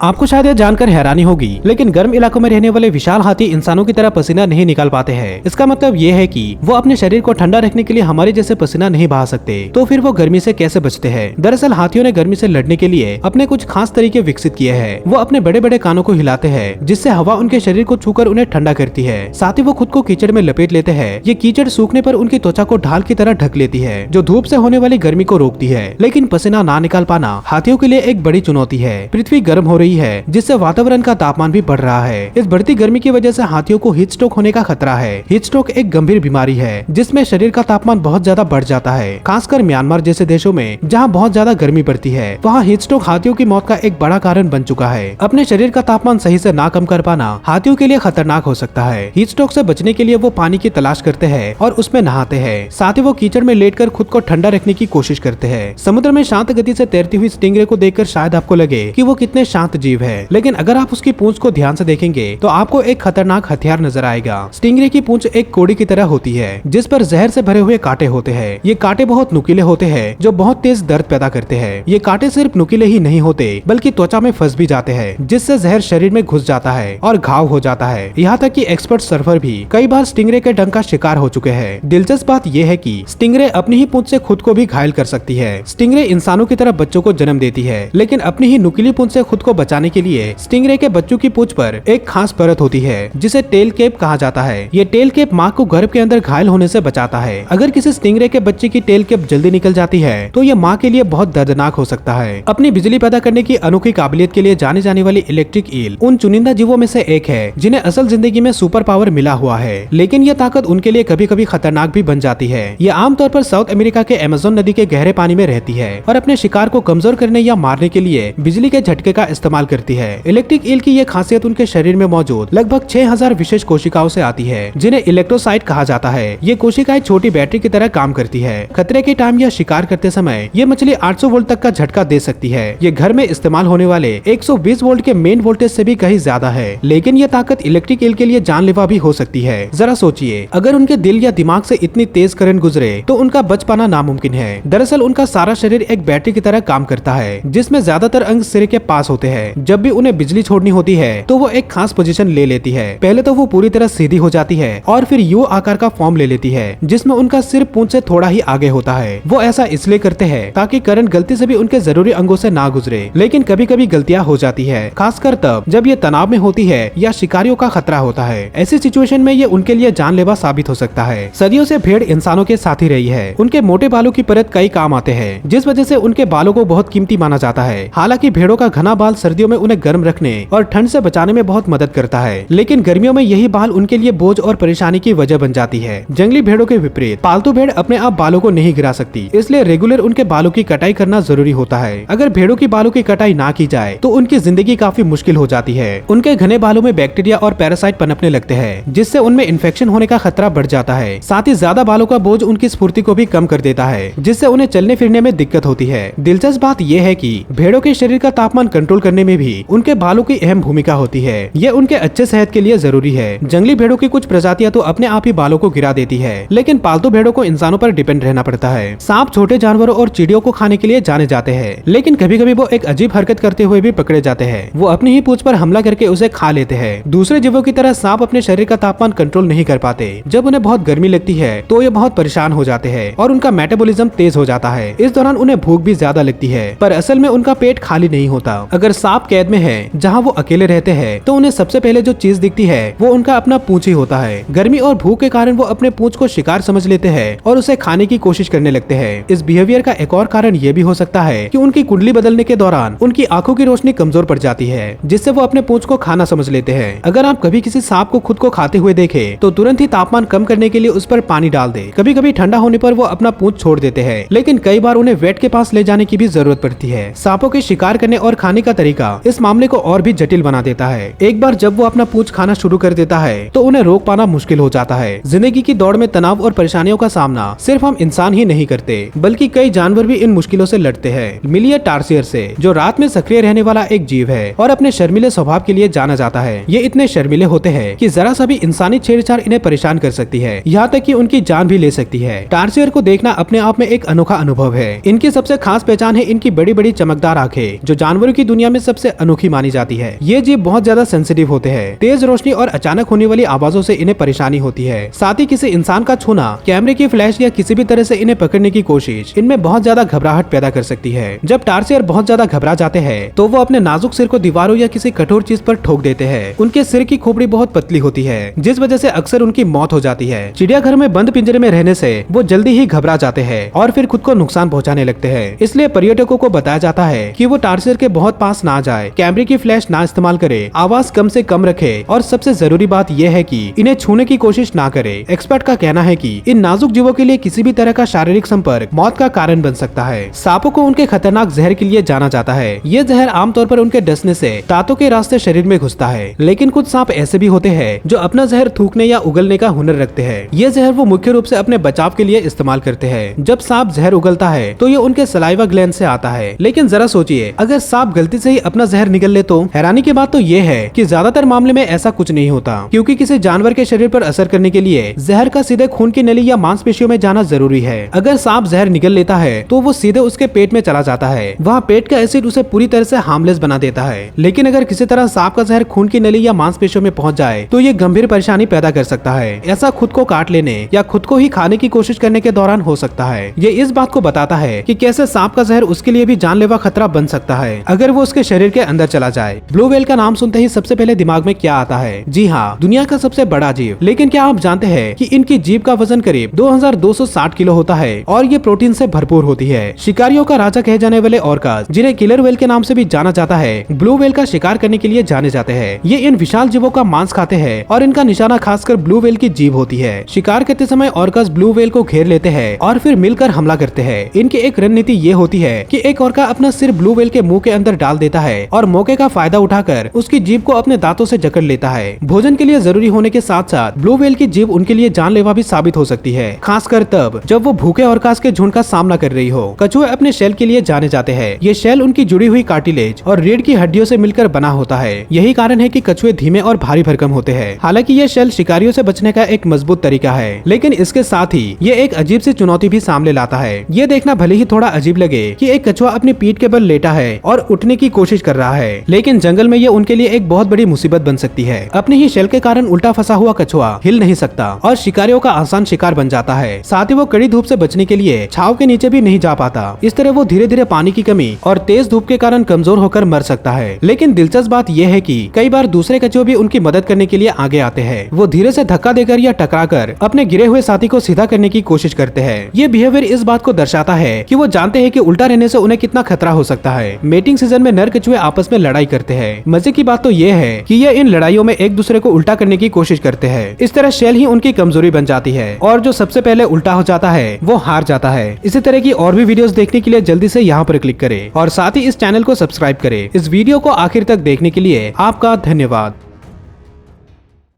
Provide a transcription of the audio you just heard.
आपको शायद यह जानकर हैरानी होगी, लेकिन गर्म इलाकों में रहने वाले विशाल हाथी इंसानों की तरह पसीना नहीं निकाल पाते हैं। इसका मतलब ये है कि वो अपने शरीर को ठंडा रखने के लिए हमारे जैसे पसीना नहीं बहा सकते। तो फिर वो गर्मी से कैसे बचते हैं? दरअसल हाथियों ने गर्मी से लड़ने के लिए अपने कुछ खास तरीके विकसित किए हैं। वो अपने बड़े बड़े कानों को हिलाते हैं, जिससे हवा उनके शरीर को छूकर उन्हें ठंडा करती है। साथ ही वो खुद को कीचड़ में लपेट लेते हैं। ये कीचड़ सूखने पर उनकी त्वचा को ढाल की तरह ढक लेती है, जो धूप से होने वाली गर्मी को रोकती है। लेकिन पसीना ना निकाल पाना हाथियों के लिए एक बड़ी चुनौती है। पृथ्वी गर्म हो रही है, जिससे वातावरण का तापमान भी बढ़ रहा है। इस बढ़ती गर्मी की वजह से हाथियों को हीट स्ट्रोक होने का खतरा है। हीट स्ट्रोक एक गंभीर बीमारी है, जिसमें शरीर का तापमान बहुत ज्यादा बढ़ जाता है। खासकर म्यांमार जैसे देशों में जहां बहुत ज्यादा गर्मी पड़ती है, वहां हीट स्ट्रोक हाथियों की मौत का एक बड़ा कारण बन चुका है। अपने शरीर का तापमान सही से ना कम कर पाना हाथियों के लिए खतरनाक हो सकता है। हीट स्ट्रोक से बचने के लिए वो पानी की तलाश करते हैं और उसमें नहाते हैं। साथ ही वो कीचड़ में लेटकर खुद को ठंडा रखने की कोशिश करते हैं। समुद्र में शांत गति से तैरती हुई स्टिंगरे को देखकर शायद आपको लगे कि वो कितने शांत जीव है, लेकिन अगर आप उसकी पूंछ को ध्यान से देखेंगे तो आपको एक खतरनाक हथियार नजर आएगा। स्टिंगरे की पूंछ एक कोड़ी की तरह होती है, जिस पर जहर से भरे हुए कांटे होते हैं। ये कांटे बहुत नुकीले होते हैं, जो बहुत तेज दर्द पैदा करते हैं। ये कांटे सिर्फ नुकीले ही नहीं होते, बल्कि त्वचा में फंस भी जाते हैं, जिससे जहर शरीर में घुस जाता है और घाव हो जाता है। यहाँ तक कि एक्सपर्ट सर्फर भी कई बार स्टिंगरे के डंक का शिकार हो चुके हैं। दिलचस्प बात यह है कि स्टिंगरे अपनी ही पूंछ से खुद को भी घायल कर सकती है। स्टिंगरे इंसानों की तरह बच्चों को जन्म देती है, लेकिन अपनी ही नुकीली पूंछ से खुद को बचाने के लिए स्टिंगरे के बच्चों की पूंछ पर एक खास परत होती है, जिसे टेल केप कहा जाता है। ये टेल केप माँ को गर्भ के अंदर घायल होने से बचाता है। अगर किसी स्टिंगरे के बच्चे की टेल केप जल्दी निकल जाती है तो ये माँ के लिए बहुत दर्दनाक हो सकता है। अपनी बिजली पैदा करने की अनोखी काबिलियत के लिए जानी जाने वाली इलेक्ट्रिक ईल उन चुनिंदा जीवों में से एक है जिन्हें असल जिंदगी में सुपर पावर मिला हुआ है, लेकिन यह ताकत उनके लिए कभी कभी खतरनाक भी बन जाती है। ये आमतौर पर साउथ अमेरिका के अमेज़न नदी के गहरे पानी में रहती है और अपने शिकार को कमजोर करने या मारने के लिए बिजली के झटके का इस्तेमाल करती है। इलेक्ट्रिक ईल की यह खासियत उनके शरीर में मौजूद लगभग 6000 विशेष कोशिकाओं से आती है, जिन्हें इलेक्ट्रोसाइट कहा जाता है। ये कोशिकाएं छोटी बैटरी की तरह काम करती है। खतरे के टाइम या शिकार करते समय ये मछली 800 वोल्ट तक का झटका दे सकती है। ये घर में इस्तेमाल होने वाले 120 वोल्ट के मेन वोल्टेज से भी कहीं ज्यादा है, लेकिन ये ताकत इलेक्ट्रिक ईल के लिए जानलेवा भी हो सकती है। जरा सोचिए, अगर उनके दिल या दिमाग से इतनी तेज करंट गुजरे तो उनका बच पाना नामुमकिन है। दरअसल उनका सारा शरीर एक बैटरी की तरह काम करता है, जिसमें ज्यादातर अंग सिरे के पास होते हैं। जब भी उन्हें बिजली छोड़नी होती है तो वो एक खास पोजीशन ले लेती है। पहले तो वो पूरी तरह सीधी हो जाती है और फिर यू आकार का फॉर्म ले लेती है, जिसमें उनका सिर पूंछ से थोड़ा ही आगे होता है। वो ऐसा इसलिए करते हैं ताकि करंट गलती से भी उनके जरूरी अंगों से ना गुजरे, लेकिन कभी कभी गलतियां हो जाती है, खासकर तब जब ये तनाव में होती है या शिकारियों का खतरा होता है। ऐसी सिचुएशन में ये उनके लिए जानलेवा साबित हो सकता है। सदियों से भेड़ इंसानों के साथी रही है। उनके मोटे बालों की परत कई काम आते हैं, जिस वजह से उनके बालों को बहुत कीमती माना जाता है। हालांकि भेड़ों का घना बाल सर्दियों में उन्हें गर्म रखने और ठंड से बचाने में बहुत मदद करता है, लेकिन गर्मियों में यही बाल उनके लिए बोझ और परेशानी की वजह बन जाती है। जंगली भेड़ों के विपरीत पालतू भेड़ अपने आप बालों को नहीं गिरा सकती, इसलिए रेगुलर उनके बालों की कटाई करना जरूरी होता है। अगर भेड़ों की बालों की कटाई ना की जाए तो उनकी जिंदगी काफी मुश्किल हो जाती है। उनके घने बालों में बैक्टीरिया और पैरासाइट पनपने लगते हैं, जिससे उनमें इन्फेक्शन होने का खतरा बढ़ जाता है। साथ ही ज्यादा बालों का बोझ उनकी स्फूर्ति को भी कम कर देता है, जिससे उन्हें चलने फिरने में दिक्कत होती है। दिलचस्प बात यह है कि भेड़ों के शरीर का तापमान कंट्रोल करने में भी उनके बालों की अहम भूमिका होती है। ये उनके अच्छे सेहत के लिए जरूरी है। जंगली भेड़ों की कुछ प्रजातियां तो अपने आप ही बालों को गिरा देती है, लेकिन पालतू भेड़ों को इंसानों पर डिपेंड रहना पड़ता है। सांप छोटे जानवरों और चिड़ियों को खाने के लिए जाने जाते हैं, लेकिन कभी कभी वो एक अजीब हरकत करते हुए भी पकड़े जाते हैं। वो अपनी ही पूंछ पर हमला करके उसे खा लेते हैं। दूसरे जीवों की तरह सांप अपने शरीर का तापमान कंट्रोल नहीं कर पाते। जब उन्हें बहुत गर्मी लगती है तो ये बहुत परेशान हो जाते हैं और उनका मेटाबॉलिज्म तेज हो जाता है। इस दौरान उन्हें भूख भी ज्यादा लगती है, पर असल में उनका पेट खाली नहीं होता। अगर सांप कैद में है जहाँ वो अकेले रहते हैं तो उन्हें सबसे पहले जो चीज दिखती है वो उनका अपना पूंछ ही होता है। गर्मी और भूख के कारण वो अपने पूंछ को शिकार समझ लेते हैं और उसे खाने की कोशिश करने लगते हैं। इस बिहेवियर का एक और कारण ये भी हो सकता है कि उनकी कुंडली बदलने के दौरान उनकी आंखों की रोशनी कमजोर पड़ जाती है, जिससे वो अपने पूंछ को खाना समझ लेते हैं। अगर आप कभी किसी सांप को खुद को खाते हुए देखे तो तुरंत ही तापमान कम करने के लिए उस पर पानी डाल दे। कभी कभी ठंडा होने पर वो अपना पूंछ छोड़ देते हैं, लेकिन कई बार उन्हें वेट के पास ले जाने की भी जरूरत पड़ती है। सांपों के शिकार करने और खाने का तरीका इस मामले को और भी जटिल बना देता है। एक बार जब वो अपना पूंछ खाना शुरू कर देता है तो उन्हें रोक पाना मुश्किल हो जाता है। जिंदगी की दौड़ में तनाव और परेशानियों का सामना सिर्फ हम इंसान ही नहीं करते, बल्कि कई जानवर भी इन मुश्किलों से लड़ते हैं। मिलिए टार्सियर से, जो रात में सक्रिय रहने वाला एक जीव है और अपने शर्मीले स्वभाव के लिए जाना जाता है। ये इतने शर्मीले होते हैं कि जरा सा भी इंसानी छेड़छाड़ इन्हें परेशान कर सकती है, यहाँ तक कि उनकी जान भी ले सकती है। टार्सियर को देखना अपने आप में एक अनोखा अनुभव है। इनकी सबसे खास पहचान है इनकी बड़ी बड़ी चमकदार आंखें, जो जानवरों की दुनिया में सबसे अनोखी मानी जाती है। ये जीव बहुत ज्यादा सेंसिटिव होते हैं। तेज रोशनी और अचानक होने वाली आवाजों से इन्हें परेशानी होती है। साथ ही किसी इंसान का छूना, कैमरे की फ्लैश या किसी भी तरह से इन्हें पकड़ने की कोशिश इनमें बहुत ज्यादा घबराहट पैदा कर सकती है। जब टार्सियर बहुत ज्यादा घबरा जाते हैं तो वो अपने नाजुक सिर को दीवारों या किसी कठोर चीज पर ठोक देते हैं। उनके सिर की खोपड़ी बहुत पतली होती है, जिस वजह से अक्सर उनकी मौत हो जाती है। चिड़ियाघर में बंद पिंजरे में रहने से वो जल्दी ही घबरा जाते हैं और फिर खुद को नुकसान पहुंचाने लगते हैं। इसलिए पर्यटकों को बताया जाता है कि वो टार्सियर के बहुत पास ना जाए, कैमरे की फ्लैश ना इस्तेमाल करे, आवाज कम से कम रखे और सबसे जरूरी बात यह है कि इन्हें छूने की कोशिश ना करे। एक्सपर्ट का कहना है कि इन नाजुक जीवों के लिए किसी भी तरह का शारीरिक संपर्क मौत का कारण बन सकता है। सांपों को उनके खतरनाक जहर के लिए जाना जाता है। ये जहर आमतौर पर उनके डसने से दांतों के रास्ते शरीर में घुसता है, लेकिन कुछ सांप ऐसे भी होते हैं जो अपना जहर थूकने या उगलने का हुनर रखते हैं। ये जहर वो मुख्य रूप से अपने बचाव के लिए इस्तेमाल करते हैं। जब सांप जहर उगलता है तो ये उनके सलाइवा ग्लैंड से आता है। लेकिन जरा सोचिए, अगर सांप गलती से ही अपना जहर निगल ले तो? हैरानी की बात तो ये है कि ज्यादातर मामले में ऐसा कुछ नहीं होता, क्योंकि किसी जानवर के शरीर पर असर करने के लिए जहर का सीधे खून की नली या मांसपेशियों में जाना जरूरी है। अगर सांप जहर निगल लेता है तो वो सीधे उसके पेट में चला जाता है। वहाँ पेट का एसिड उसे पूरी तरह से हार्मलेस बना देता है। लेकिन अगर किसी तरह सांप का जहर खून की नली या मांसपेशियों में पहुंच जाए तो ये गंभीर परेशानी पैदा कर सकता है। ऐसा खुद को काट लेने या खुद को ही खाने की कोशिश करने के दौरान हो सकता है। ये इस बात को बताता है कि कैसे सांप का जहर उसके लिए भी जानलेवा खतरा बन सकता है अगर वो उसके शरीर के अंदर चला जाए। ब्लू व्हेल का नाम सुनते ही सबसे पहले दिमाग में क्या आता है? जी हाँ, दुनिया का सबसे बड़ा जीव। लेकिन क्या आप जानते हैं कि इनकी जीभ का वजन करीब 2260 किलो होता है और ये प्रोटीन से भरपूर होती है। शिकारियों का राजा कहे जाने वाले ऑर्कास, जिन्हें किलर व्हेल के नाम से भी जाना जाता है, ब्लू व्हेल का शिकार करने के लिए जाने जाते हैं। ये इन विशाल जीवों का मांस खाते हैं और इनका निशाना खासकर ब्लू व्हेल की जीभ होती है। शिकार करते समय ऑर्कास ब्लू व्हेल को घेर लेते हैं और फिर मिलकर हमला करते हैं। इनकी एक रणनीति ये होती है कि एक ऑर्का अपना सिर ब्लू व्हेल के मुंह के अंदर डाल देता है और मौके का फायदा उठाकर उसकी जीभ को अपने दांतों से जकड़ लेता है। भोजन के लिए जरूरी होने के साथ साथ ब्लू व्हेल की जीभ उनके लिए जानलेवा भी साबित हो सकती है, खासकर तब जब वो भूखे ऑर्कास के झुंड का सामना कर रही हो। कछुए अपने शेल के लिए जाने जाते हैं। ये शेल उनकी जुड़ी हुई कार्टिलेज और रीढ़ की हड्डियों से मिलकर बना होता है। यही कारण है कि कछुए धीमे और भारी भरकम होते हैं। हालांकि ये शेल शिकारियों से बचने का एक मजबूत तरीका है, लेकिन इसके साथ ही ये एक अजीब सी चुनौती भी सामने लाता है। ये देखना भले ही थोड़ा अजीब लगे कि एक कछुआ अपनी पीठ के बल लेटा है और उठने की कोशिश कर रहा है, लेकिन जंगल में ये उनके लिए एक बहुत बड़ी मुसीबत बन सकती है। अपने ही शेल के कारण उल्टा फंसा हुआ कछुआ हिल नहीं सकता और शिकारियों का आसान शिकार बन जाता है। साथ ही वो कड़ी धूप से बचने के लिए छाव के नीचे भी नहीं जा पाता। इस तरह वो धीरे धीरे पानी की कमी और तेज धूप के कारण कमजोर होकर मर सकता है। लेकिन दिलचस्प बात यह है कि कई बार दूसरे कछुए भी उनकी मदद करने के लिए आगे आते हैं। वो धीरे से धक्का देकर या टकराकर अपने गिरे हुए साथी को सीधा करने की कोशिश करते हैं। ये बिहेवियर इस बात को दर्शाता है कि वो जानते हैं कि उल्टा रहने से उन्हें कितना खतरा हो सकता है। मेटिंग सीजन में नर कछुए आपस में लड़ाई करते हैं। मजे की बात तो ये है कि ये इन लड़ाइयों में एक दूसरे को उल्टा करने की कोशिश करते हैं। इस तरह शेल ही उनकी कमजोरी बन जाती है और जो सबसे पहले उल्टा हो जाता है वो हार जाता है। इसी तरह की और भी वीडियोस देखने के लिए जल्दी से यहाँ पर क्लिक करें और साथ ही इस चैनल को सब्सक्राइब करें। इस वीडियो को आखिर तक देखने के लिए आपका धन्यवाद।